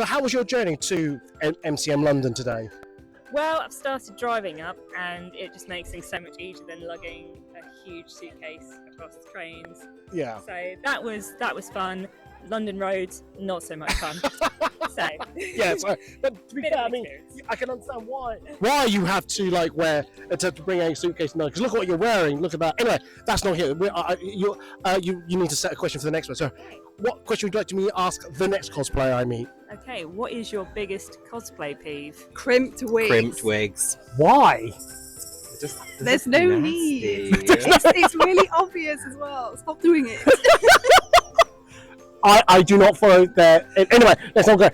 So how was your journey to MCM London today? Well, I've started driving up, and it just makes things so much easier than lugging a huge suitcase across the trains. Yeah. So that was fun. London roads, not so much fun. So Yeah, so, but to be Bit fair, of I mean, experience. I can understand why you have to like wear to bring a suitcase. No, because look what you're wearing. Look at that. Anyway, that's not here. You need to set a question for the next one. So, what question would you like to me ask the next cosplayer I meet? Okay, what is your biggest cosplay peeve? Crimped wigs. Crimped wigs. Why? There's no need. It's really obvious as well. Stop doing it. I do not follow their. Anyway, let's not go.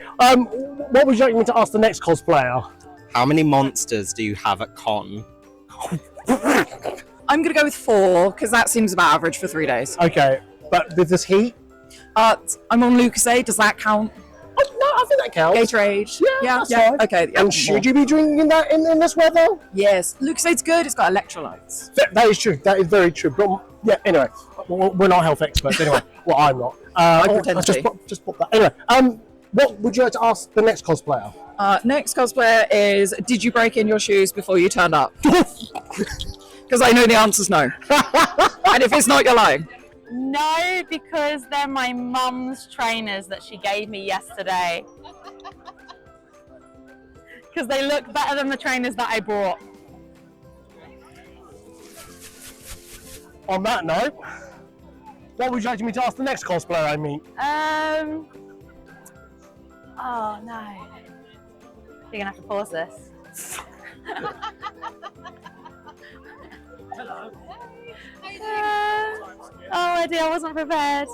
What would you like me to ask the next cosplayer? How many monsters do you have at con? I'm going to go with 4 because that seems about average for 3 days. Okay, but with this heat? I'm on Lucasade. Does that count? No, I think that counts. Gatorade. Yeah, that's fine. Okay. And should you be drinking that in this weather? Yes. Lucasade's good. It's got electrolytes. That is true. That is very true. But yeah, anyway, we're not health experts. Anyway, well, I'm not. I pretend to be. Just put that. Anyway, what would you like to ask the next cosplayer? Next cosplayer is: did you break in your shoes before you turned up? Because I know the answer's no. And if it's not, you're lying. No, because they're my mum's trainers that she gave me yesterday. Because they look better than the trainers that I bought. On that note, what would you like me to ask the next cosplayer I meet? Oh no. You're gonna have to pause this. Oh dear, I wasn't prepared.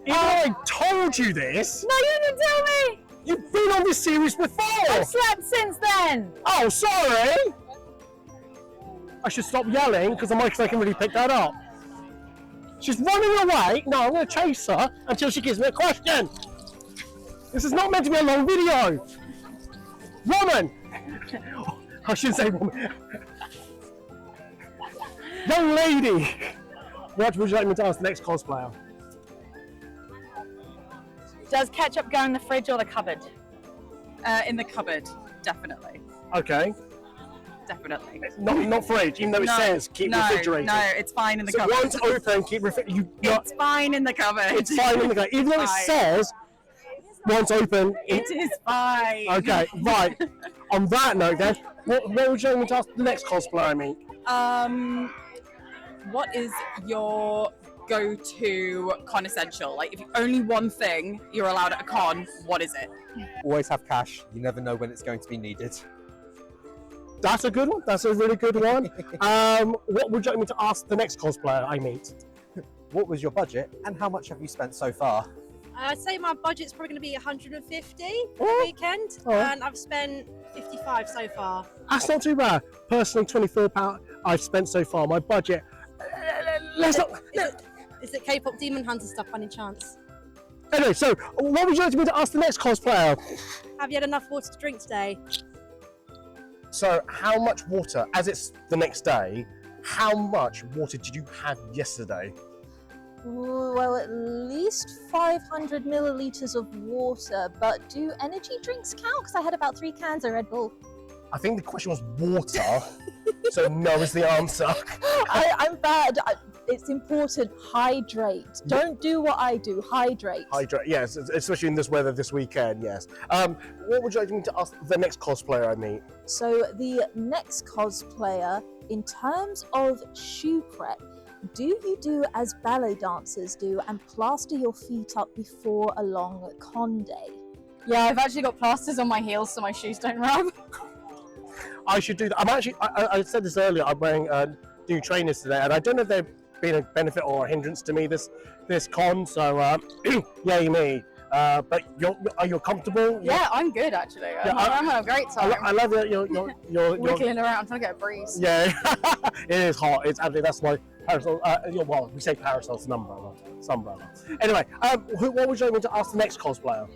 I told you this. No, you didn't tell me. You've been on this series before. I've slept since then. Oh, sorry. I should stop yelling because the microphone can really pick that up. She's running away. No, I'm going to chase her until she gives me a question. This is not meant to be a long video. Woman. I shouldn't say woman. Young lady. What would you like me to ask the next cosplayer? Does ketchup go in the fridge or the cupboard? In the cupboard, definitely. Okay. Definitely. Not fridge, even though it says keep refrigerated. No, it's fine in the So cupboard. once open, keep refrigerated. It's fine in the cupboard. It's fine in the cupboard. Even though it says once open. It is fine. Okay, right. On that note, then, what would you like me to ask the next cosplayer I meet? What is your go-to con essential? Like, if you only one thing you're allowed at a con, what is it? Always have cash. You never know when it's going to be needed. That's a good one. That's a really good one. What would you like me to ask the next cosplayer I meet? What was your budget and how much have you spent so far? I'd say my budget's probably going to be 150 for Oh. the weekend, and I've spent 55 so far. That's not too bad. Personally, £24 I've spent so far. My budget. Let's not. Is it K-pop Demon Hunter stuff by any chance? Anyway, so what would you like me to ask the next cosplayer? Have you had enough water to drink today? So, how much water, as it's the next day, how much water did you have yesterday? Well, at least 500 millilitres of water, but do energy drinks count? Because I had about 3 cans of Red Bull. I think the question was water, so no is the answer. I'm bad. It's important. Hydrate. Don't do what I do. Hydrate. Hydrate, yes, especially in this weather this weekend, yes. What would you like me to ask the next cosplayer I meet? So the next cosplayer, in terms of shoe prep, do you do as ballet dancers do and plaster your feet up before a long con day? Yeah, I've actually got plasters on my heels so my shoes don't rub. I should do that. I'm actually, I said this earlier, I'm wearing new trainers today, and I don't know if they've been a benefit or a hindrance to me this con, so yay me. But are you comfortable? Yeah, I'm good actually. I'm having a great time. I love it. You're wiggling around trying to get a breeze. Yeah, it is hot. It's absolutely, that's why parasol. Well, we say parasol, it's an umbrella. It's umbrella. Anyway, what would you like me to ask the next cosplayer?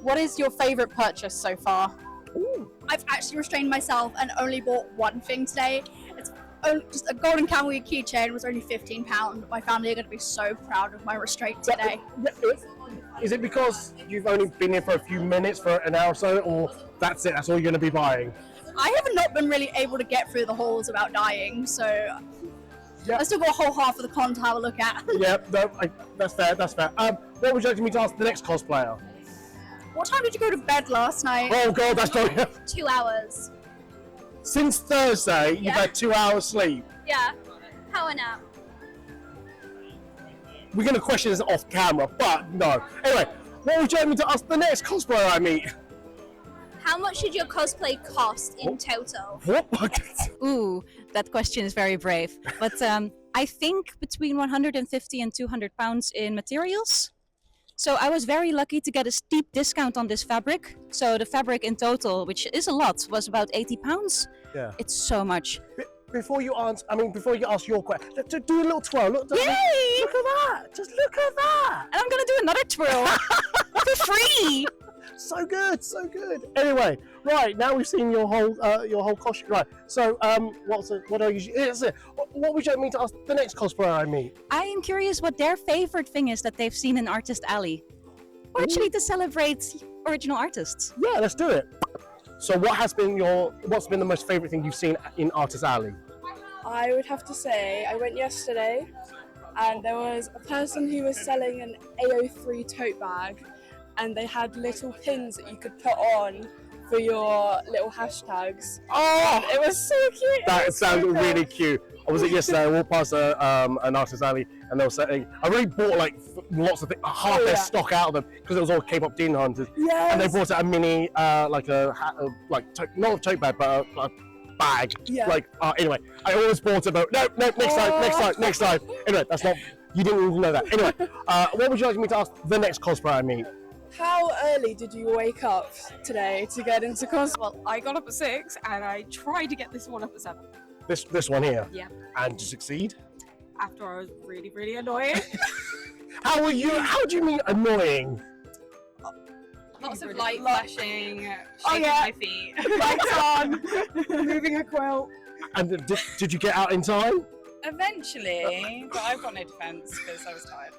What is your favourite purchase so far? Ooh. I've actually restrained myself and only bought one thing today. It's just a golden camel keychain. Was only £15. My family are going to be so proud of my restraint today. Is it because you've only been here for a few minutes, for an hour or so, or that's it? That's all you're going to be buying? I have not been really able to get through the halls without dying, so Yeah. I still got a whole half of the con to have a look at. Yeah, no, that's fair. That's fair. What would you like me to ask the next cosplayer? What time did you go to bed last night? Oh God, that's not. 2 hours. Since Thursday, you've Yeah. had 2 hours sleep. Yeah. Power nap. We're going to question this off camera, but no. Anyway, what would you like me to ask the next cosplayer I meet? How much did your cosplay cost in total? What? Ooh, that question is very brave. But I think between 150 and 200 pounds in materials. So I was very lucky to get a steep discount on this fabric. So the fabric in total, which is a lot, was about 80 pounds. Yeah. It's so much. Before you ask your question, do a little twirl. Look, Yay! Look at that! Just look at that! And I'm gonna do another twirl for free. So good, so good. Anyway, right now we've seen your whole costume. Right. So what are you? What would you like me to ask the next cosplayer I meet? I am curious what their favorite thing is that they've seen in Artist Alley. Or actually to celebrate original artists. Yeah, let's do it. So what's been the most favorite thing you've seen in Artist Alley? I would have to say I went yesterday and there was a person who was selling an AO3 tote bag and they had little pins that you could put on for your little hashtags. Oh, It was so cute. that sounds really cute. I was it yesterday. I walked past an Artist Alley and they were saying I really bought like lots of things, half their stock out of them because it was all K-pop demon hunters. Yes. And they brought out a mini not a tote bag but a bag. Yeah. Anyway, I always bought it, but no, next time. Anyway, that's not. You didn't even know that. Anyway, what would you like me to ask the next cosplayer I meet? How early did you wake up today to get into cosplay? Well, I got up at 6 and I tried to get this one up at 7. This one here. Yeah. And to succeed? After I was really, really annoying. How do you mean annoying? Lots of light flashing, shaking yeah. my feet. Lights on, moving a quilt. And did you get out in time? Eventually, but I've got no defence because I was tired.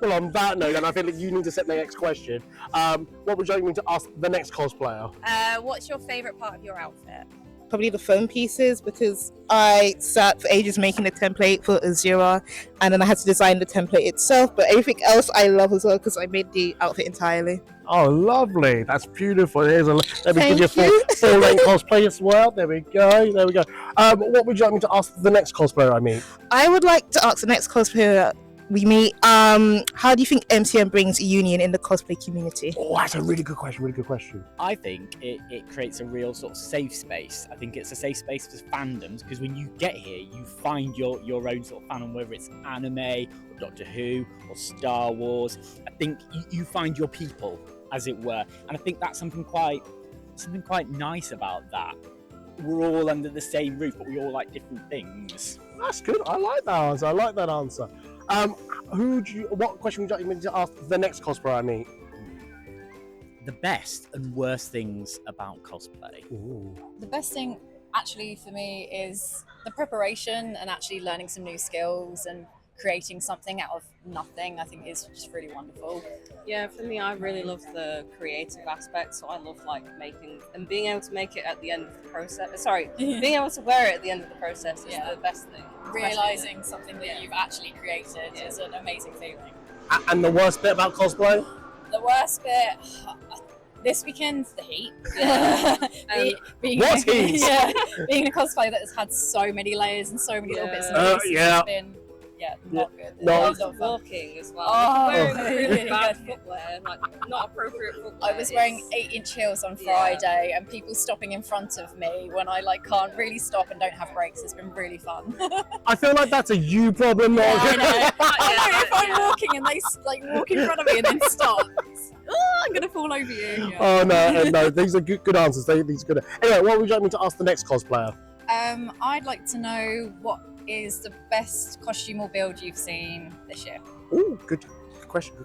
Well, on that note, then I feel that you need to set the next question. What would you like me to ask the next cosplayer? What's your favourite part of your outfit? Probably the foam pieces because I sat for ages making the template for Azura and then I had to design the template itself, but everything else I love as well because I made the outfit entirely. Oh, lovely. That's beautiful. Let me Thank give you a full-length cosplay as well. There we go. What would you like me to ask the next cosplayer I meet? I would like to ask the next cosplayer we meet, how do you think MCM brings union in the cosplay community? Oh, that's a really good question. I think it creates a real sort of safe space. I think it's a safe space for fandoms because when you get here, you find your own sort of fandom, whether it's anime or Doctor Who or Star Wars. I think you find your people, as it were, and I think that's something quite nice about that. We're all under the same roof, but we all like different things. That's good. I like that answer. What question would you like me to ask the next cosplayer I meet? The best and worst things about cosplay. Ooh. The best thing actually for me is the preparation and actually learning some new skills and creating something out of nothing. I think is just really wonderful. Yeah, for me, I really love the creative aspect. So I love making and being able to make it at the end of the process. Sorry, being able to wear it at the end of the process is the best thing. Realising something that you've actually created is an amazing feeling. And the worst bit about cosplay? The worst bit, this weekend, the heat. Being What heat? Yeah, being a cosplayer that has had so many layers and so many little bits and pieces has been not good. No. It's not walking as well. Oh, Wearing really? really bad footwear, not appropriate footwear. I was wearing 8-inch heels on Friday and people stopping in front of me when I can't really stop and don't have brakes. It's been really fun. I feel like that's a you problem, not I know. If I'm walking and they walk in front of me and then stop, I'm gonna fall over you. Yeah. Oh no, these are good answers. These are good. Anyway, what would you like me to ask the next cosplayer? I'd like to know what is the best costume or build you've seen this year? Ooh, good question.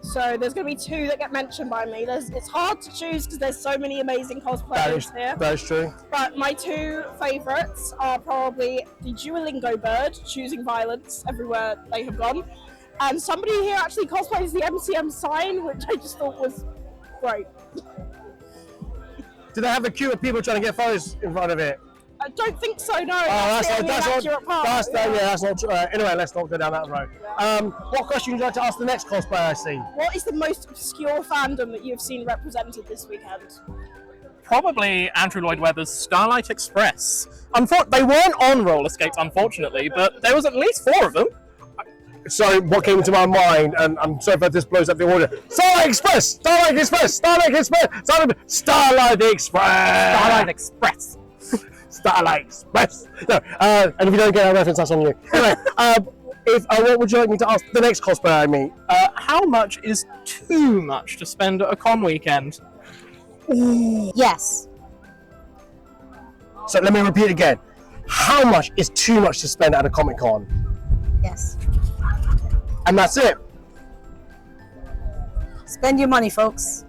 So there's going to be 2 that get mentioned by me. It's hard to choose because there's so many amazing cosplayers here. That is true. But my 2 favourites are probably the Duolingo bird, choosing violence everywhere they have gone, And somebody here actually cosplays the MCM sign, which I just thought was great. Do they have a queue of people trying to get photos in front of it? I don't think so, no. Oh, that's not true. Anyway, let's not go down that road. What question would you like to ask the next cosplayer I see? What is the most obscure fandom that you've seen represented this weekend? Probably Andrew Lloyd Webber's Starlight Express. They weren't on roller skates, unfortunately, but there was at least 4 of them. So what came to my mind, and I'm sorry if this blows up the order. Starlight Express! Starlight Express! Starlight Express! Starlight Express! Starlight Express! Starlight Express! No, and if you don't get that reference, that's on you. Anyway, what would you like me to ask the next cosplayer I meet? How much is too much to spend at a con weekend? Yes. So let me repeat again. How much is too much to spend at a Comic Con? Yes. And that's it. Spend your money, folks.